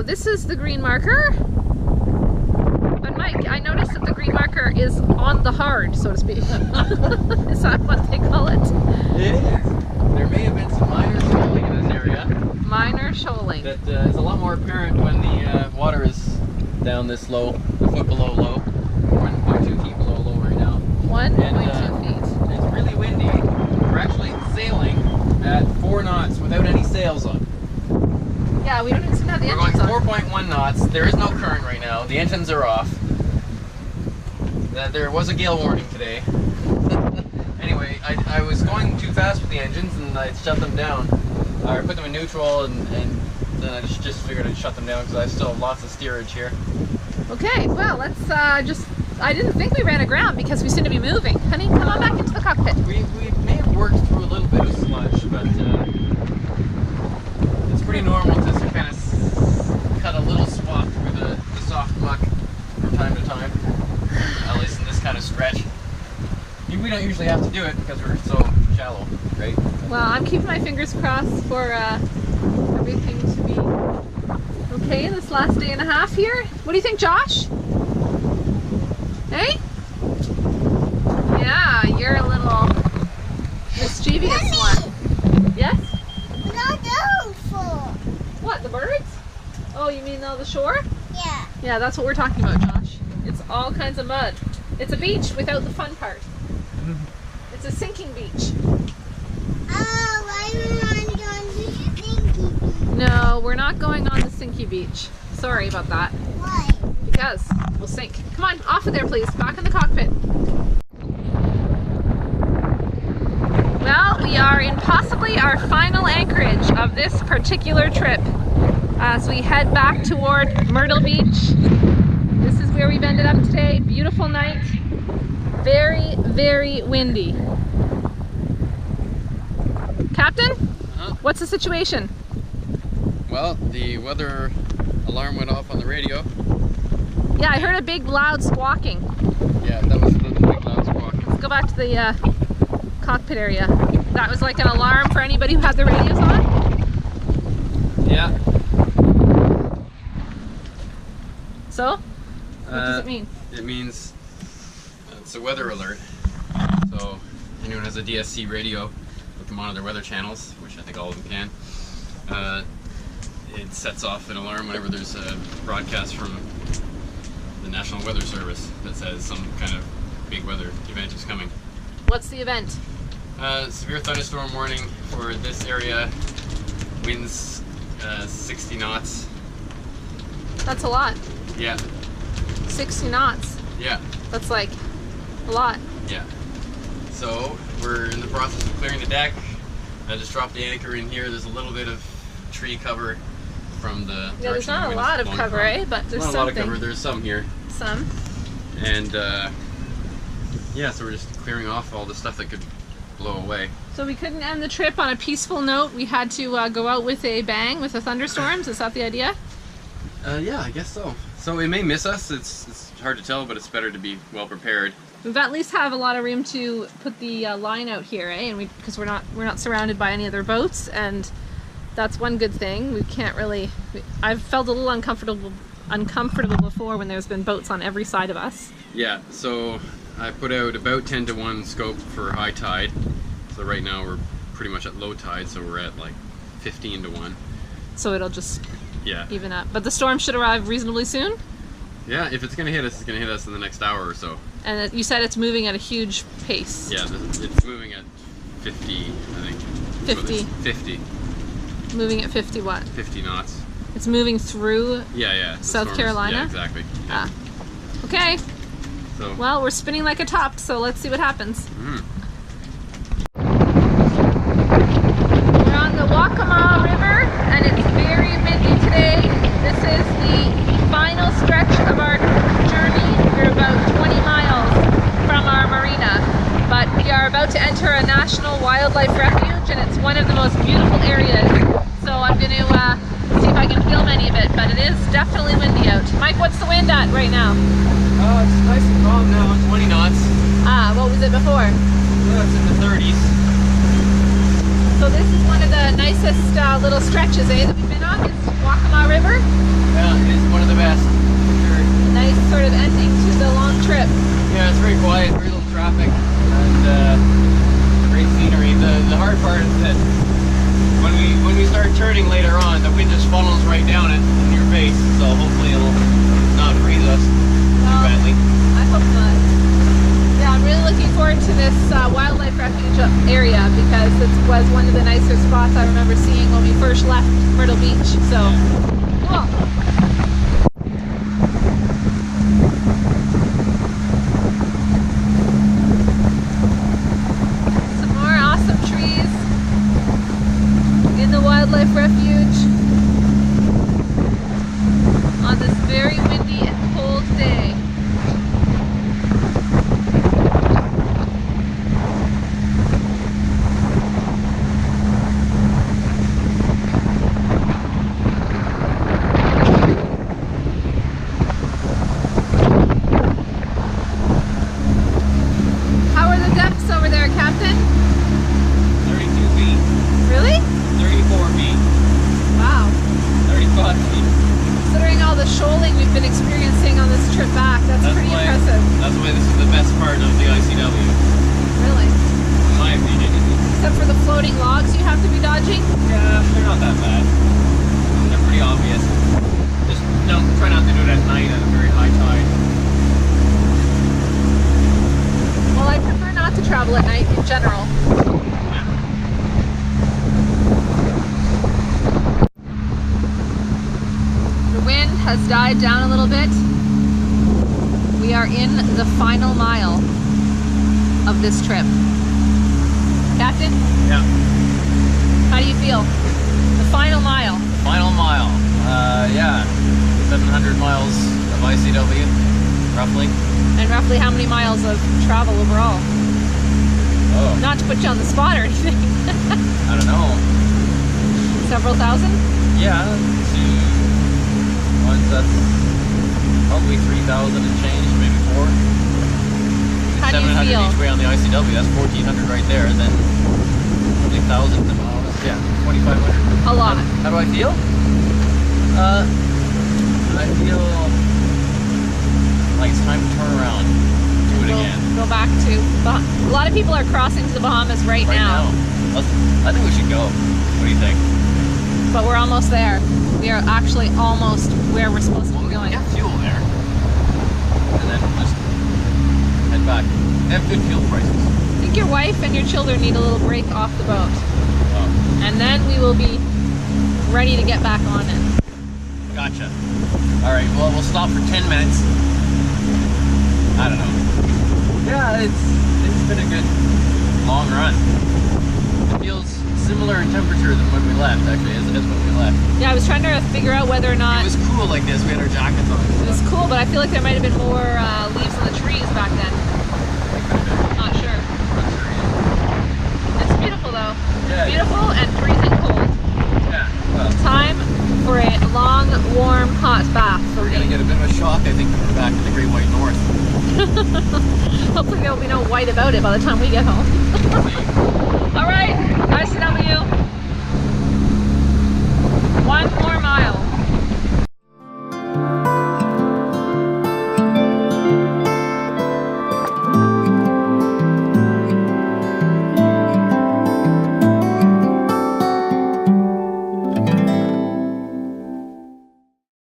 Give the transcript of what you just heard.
this is the green marker. But Mike, I noticed that the green marker is on the hard, so to speak. Is that what they call it? It is. There may have been some minor shoaling in this area. Minor shoaling. That is a lot more apparent when the water is down this low, a foot below low. 1.2 feet below low right now. 1.2 feet. It's really windy. We're actually sailing at 4 knots without any sails on. Yeah, we don't even have the We're engines on. going 4.1 knots. There is no current right now. The engines are off. There was a gale warning today. Anyway, I was going too fast with the engines and I shut them down. I put them in neutral and then I just figured I'd shut them down because I still have lots of steerage here. Okay, well, let's I didn't think we ran aground because we seem to be moving. Honey, come on back into the cockpit. We may have worked through a little bit of sludge, but it's pretty normal to kind of cut a little swath through the soft muck from time to time, at least in this kind of stretch. We don't usually have to do it because we're so shallow, right? Well, I'm keeping my fingers crossed for everything to be okay this last day and a half here. What do you think, Josh? Hey? Yeah, you're a little mischievous one. Yes? Not those four. What, the birds? Oh, you mean on the shore? Yeah. Yeah, that's what we're talking about, Josh. It's all kinds of mud. It's a beach without the fun part. It's a sinking beach. Oh, why do we want to go on the stinky beach? No, we're not going on the sinky beach. Sorry about that. Why? Because we'll sink. Come on, off of there, please. Back in the cockpit. Well, we are in possibly our final anchorage of this particular trip as we head back toward Myrtle Beach. This is where we've ended up today. Beautiful night. Very, very windy. Captain? What's the situation? Well, the weather alarm went off on the radio. Yeah, I heard a big loud squawking. Yeah, that was the big loud squawking. Let's go back to the cockpit area. That was like an alarm for anybody who had their radios on? Yeah. So? What does it mean? It means it's a weather alert. So anyone who has a DSC radio with them on their weather channels, which I think all of them can, it sets off an alarm whenever there's a broadcast from the National Weather Service that says some kind of big weather event is coming. What's the event? Severe thunderstorm warning for this area. Winds 60 knots. That's a lot. Yeah. 60 knots. Yeah. That's like a lot. Yeah. So we're in the process of clearing the deck. I just dropped the anchor in here. There's a little bit of tree cover from the Yeah, there's not a lot of cover, eh? But there's not something. a lot of cover. There's some here. Some. And yeah, so we're just clearing off all the stuff that could blow away. So we couldn't end the trip on a peaceful note. We had to go out with a bang with the thunderstorms. Is that the idea? Yeah, I guess so. So it may miss us. It's hard to tell, but it's better to be well prepared. We've at least have a lot of room to put the line out here, eh? And because we're not surrounded by any other boats, and that's one good thing. We can't really. I've felt a little uncomfortable before when there's been boats on every side of us. Yeah. So I put out about 10-to-1 scope for high tide. So right now we're pretty much at low tide, so we're at like 15-to-1. So it'll just yeah even up. But the storm should arrive reasonably soon. Yeah, if it's gonna hit us, it's gonna hit us in the next hour or so. And you said it's moving at a huge pace. Yeah, it's moving at 50, I think. 50. 50. Moving at 50 what? 50 knots. It's moving through Yeah. South Carolina? Yeah, exactly. Yeah. Ah. Okay. So. Well, we're spinning like a top, so let's see what happens. Mm. We're on the Waccamaw River, and it's very windy today. This is the final stretch of our journey. We're about 20 miles from our marina, but we are about to enter a national wildlife refuge, and it's one of the most beautiful areas. So I'm going to see if I can film any of it, but it is definitely windy out. Mike, what's the wind at right now? It's nice and calm now, 20 knots. Ah, what was it before? It's in the 30s. So this is one of the nicest little stretches, eh, that we've been on. This Waccamaw River. Yeah, it's one of the best. Sure. Nice sort of ending to the long trip. Yeah, it's very quiet, very little traffic, and great scenery. The hard part is that when we start turning later on, the wind just funnels right down it in your face. So hopefully it'll not freeze us too badly. I hope not. Yeah, I'm really looking forward to this wildlife refuge area because it was one of the nicer spots I remember seeing when we first left Myrtle Beach. So, cool. Some more awesome trees in the wildlife refuge on this very windy and cold day. How are the depths over there, Captain? 32 feet, Really? 34 feet, Wow. 35 feet. Considering all the shoaling we've been experiencing on this trip back, that's pretty impressive. That's why this is the best part of the ICW, Really. in my opinion. Except for the floating logs you have to be dodging. Yeah, they're not that bad. They're pretty obvious. Just try not to do it at night at a very high tide. Well, I prefer not to travel at night in general. The wind has died down a little bit. We are in the final mile of this trip. Captain, Yeah. how do you feel? The final mile. Final mile. Yeah. 700 miles of ICW, roughly. And roughly how many miles of travel overall? Oh, Not to put you on the spot or anything. I don't know. Several thousand? Yeah, two ones, that's probably 3,000 and change, maybe 4. How do you 700 feel? each way on the ICW, that's 1,400 right there, and then probably 1,000 in miles, yeah, 2,500. A lot. How do I feel? I feel like it's time to turn around, do it again. Go back to a lot of people are crossing to the Bahamas right now. I think we should go. What do you think? But we're almost there. We are actually almost where we're supposed to be We going. have fuel there, and then we'll just head back. They have good fuel prices. I think your wife and your children need a little break off the boat. Oh, And then we will be ready to get back on it. gotcha. All right. Well, we'll stop for 10 minutes. I don't know. Yeah, it's been a good long run. It feels similar in temperature than when we left, actually, as when we left. Yeah, I was trying to figure out whether or not It was cool like this. We had our jackets on. it was cool, but I feel like there might have been more leaves on the trees back then. Not sure. It's beautiful though. Yeah. Beautiful and freezing cold. Yeah. Well, Time for a long, warm, hot bath for we're gonna me. get a bit of a shock, I think, when we're back in the Great White North. Hopefully there will be no white about it by the time we get home. All right, ICW.